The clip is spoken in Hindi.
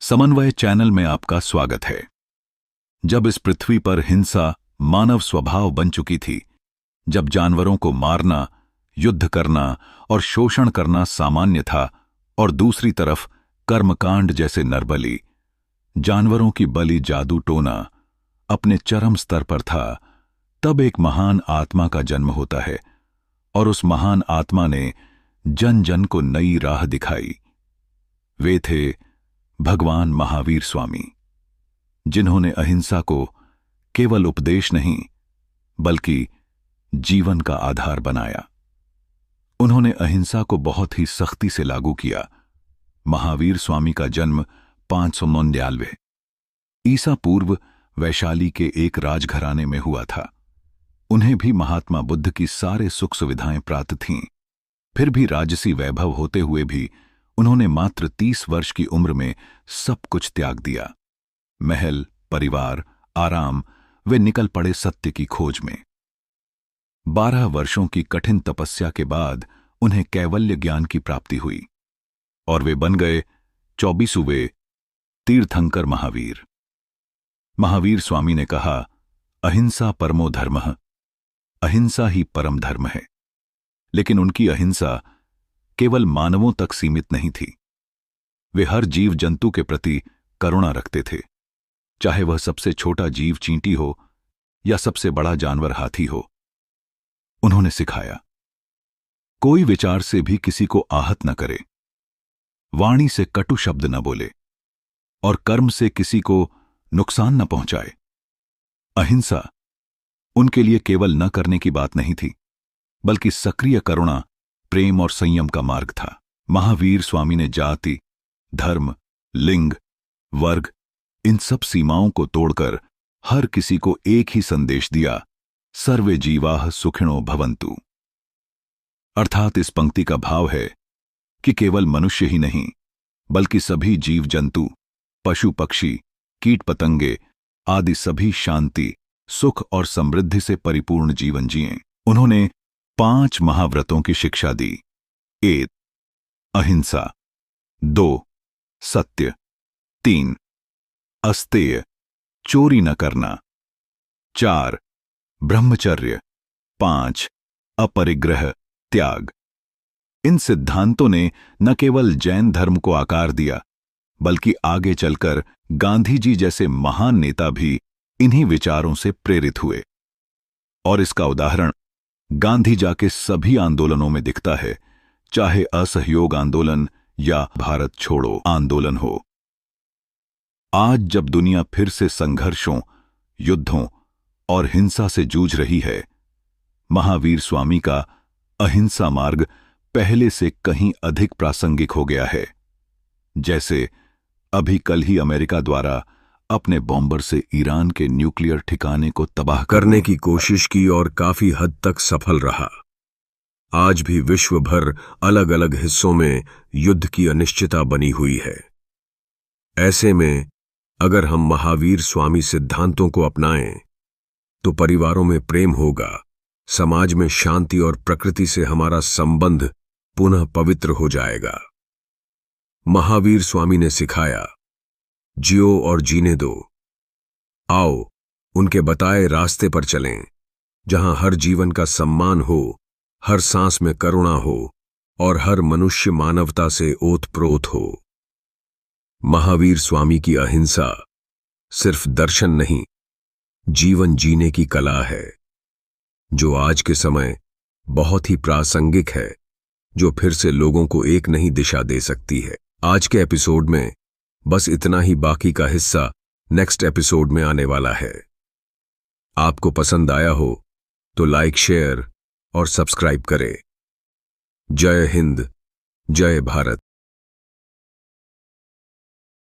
समन्वय चैनल में आपका स्वागत है। जब इस पृथ्वी पर हिंसा मानव स्वभाव बन चुकी थी, जब जानवरों को मारना, युद्ध करना और शोषण करना सामान्य था और दूसरी तरफ कर्मकांड जैसे नरबली, जानवरों की बलि जादू टोना अपने चरम स्तर पर था, तब एक महान आत्मा का जन्म होता है और उस महान आत्मा ने जन जन को नई राह दिखाई। वे थे भगवान महावीर स्वामी, जिन्होंने अहिंसा को केवल उपदेश नहीं बल्कि जीवन का आधार बनाया। उन्होंने अहिंसा को बहुत ही सख्ती से लागू किया। महावीर स्वामी का जन्म 599 ईसा पूर्व वैशाली के एक राजघराने में हुआ था। उन्हें भी महात्मा बुद्ध की सारे सुख सुविधाएं प्राप्त थीं। फिर भी राजसी वैभव होते हुए भी उन्होंने मात्र 30 वर्ष की उम्र में सब कुछ त्याग दिया। महल, परिवार, आराम, वे निकल पड़े सत्य की खोज में। 12 वर्षों की कठिन तपस्या के बाद उन्हें कैवल्य ज्ञान की प्राप्ति हुई और वे बन गए 24वें तीर्थंकर महावीर। महावीर स्वामी ने कहा, अहिंसा परमो धर्मः, अहिंसा ही परम धर्म है। लेकिन उनकी अहिंसा केवल मानवों तक सीमित नहीं थी। वे हर जीव जंतु के प्रति करुणा रखते थे, चाहे वह सबसे छोटा जीव चींटी हो या सबसे बड़ा जानवर हाथी हो। उन्होंने सिखाया, कोई विचार से भी किसी को आहत न करे, वाणी से कटु शब्द न बोले और कर्म से किसी को नुकसान न पहुंचाए। अहिंसा उनके लिए केवल न करने की बात नहीं थी, बल्कि सक्रिय करुणा, प्रेम और संयम का मार्ग था। महावीर स्वामी ने जाति, धर्म, लिंग, वर्ग, इन सब सीमाओं को तोड़कर हर किसी को एक ही संदेश दिया, सर्वे जीवाः सुखिनो भवन्तु। अर्थात इस पंक्ति का भाव है कि केवल मनुष्य ही नहीं बल्कि सभी जीव जंतु, पशु पक्षी, कीट पतंगे आदि सभी शांति, सुख और समृद्धि से परिपूर्ण जीवन जिएं। उन्होंने 5 महाव्रतों की शिक्षा दी। 1 अहिंसा, 2 सत्य, 3 अस्तेय, चोरी न करना, 4 ब्रह्मचर्य, 5 अपरिग्रह, त्याग। इन सिद्धांतों ने न केवल जैन धर्म को आकार दिया, बल्कि आगे चलकर गांधी जी जैसे महान नेता भी इन्हीं विचारों से प्रेरित हुए। और इसका उदाहरण गांधी जी के सभी आंदोलनों में दिखता है, चाहे असहयोग आंदोलन या भारत छोड़ो आंदोलन हो। आज जब दुनिया फिर से संघर्षों, युद्धों और हिंसा से जूझ रही है, महावीर स्वामी का अहिंसा मार्ग पहले से कहीं अधिक प्रासंगिक हो गया है। जैसे अभी कल ही अमेरिका द्वारा अपने बॉम्बर से ईरान के न्यूक्लियर ठिकाने को तबाह करने की कोशिश की और काफी हद तक सफल रहा। आज भी विश्व भर अलग अलग हिस्सों में युद्ध की अनिश्चितता बनी हुई है। ऐसे में अगर हम महावीर स्वामी सिद्धांतों को अपनाएं तो परिवारों में प्रेम होगा, समाज में शांति और प्रकृति से हमारा संबंध पुनः पवित्र हो जाएगा। महावीर स्वामी ने सिखाया, जियो और जीने दो। आओ उनके बताए रास्ते पर चलें, जहां हर जीवन का सम्मान हो, हर सांस में करुणा हो और हर मनुष्य मानवता से ओतप्रोत हो। महावीर स्वामी की अहिंसा सिर्फ दर्शन नहीं, जीवन जीने की कला है, जो आज के समय बहुत ही प्रासंगिक है, जो फिर से लोगों को एक नई दिशा दे सकती है। आज के एपिसोड में बस इतना ही, बाकी का हिस्सा नेक्स्ट एपिसोड में आने वाला है। आपको पसंद आया हो तो लाइक, शेयर और सब्सक्राइब करें। जय हिंद, जय भारत।